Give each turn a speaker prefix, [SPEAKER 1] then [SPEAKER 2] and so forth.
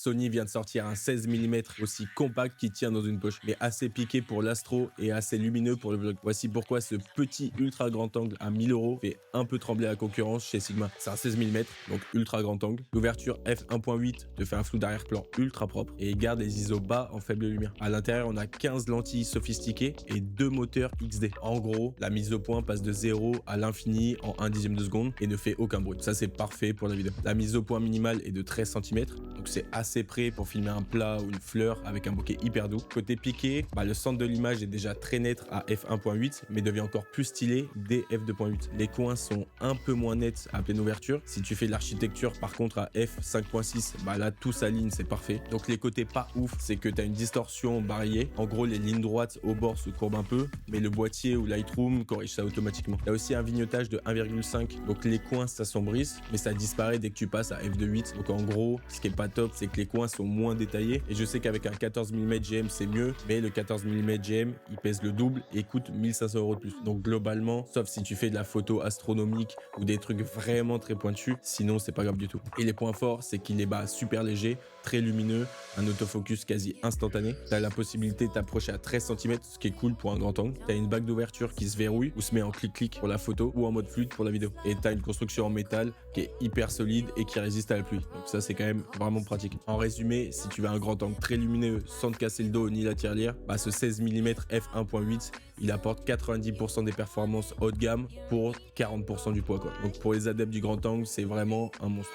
[SPEAKER 1] Sony vient de sortir un 16 mm aussi compact qui tient dans une poche, mais assez piqué pour l'astro et assez lumineux pour le vlog. Voici pourquoi ce petit ultra grand angle à 1000 € fait un peu trembler la concurrence chez Sigma. C'est un 16 mm, donc ultra grand angle. L'ouverture f1.8 te fait un flou d'arrière-plan ultra propre et garde les ISO bas en faible lumière. À l'intérieur, on a 15 lentilles sophistiquées et 2 moteurs XD. En gros, la mise au point passe de 0 à l'infini en 1/10 de seconde et ne fait aucun bruit. Ça, c'est parfait pour la vidéo. La mise au point minimale est de 13 cm, donc c'est assez près pour filmer un plat ou une fleur avec un bokeh hyper doux. Côté piqué, le centre de l'image est déjà très net à f1.8, mais devient encore plus stylé dès f2.8. Les coins sont un peu moins nets à pleine ouverture. Si tu fais de l'architecture, par contre, à f5.6, là, tout s'aligne, c'est parfait. Donc les côtés pas ouf, c'est que tu as une distorsion variée. En gros, les lignes droites au bord se courbent un peu, mais le boîtier ou Lightroom corrige ça automatiquement. Il y a aussi un vignotage de 1,5, donc les coins s'assombrissent, mais ça disparaît dès que tu passes à f2.8. Donc en gros, ce qui est pas top, c'est que les coins sont moins détaillés. Et je sais qu'avec un 14 mm GM, c'est mieux, mais le 14 mm GM, il pèse le double et coûte 1500 € de plus. Donc globalement, sauf si tu fais de la photo astronomique ou des trucs vraiment très pointus, sinon c'est pas grave du tout. Et les points forts, c'est qu'il est super léger, très lumineux, un autofocus quasi instantané. Tu as la possibilité de t'approcher à 13 cm, ce qui est cool pour un grand angle. Tu as une bague d'ouverture qui se verrouille ou se met en clic-clic pour la photo ou en mode fluide pour la vidéo. Et tu as une construction en métal qui est hyper solide et qui résiste à la pluie. Donc ça, c'est quand même vraiment pratique. En résumé, si tu veux un grand angle très lumineux sans te casser le dos ni la tirelire, ce 16 mm f1.8, il apporte 90% des performances haut de gamme pour 40% du poids, quoi. Donc pour les adeptes du grand angle, c'est vraiment un monstre.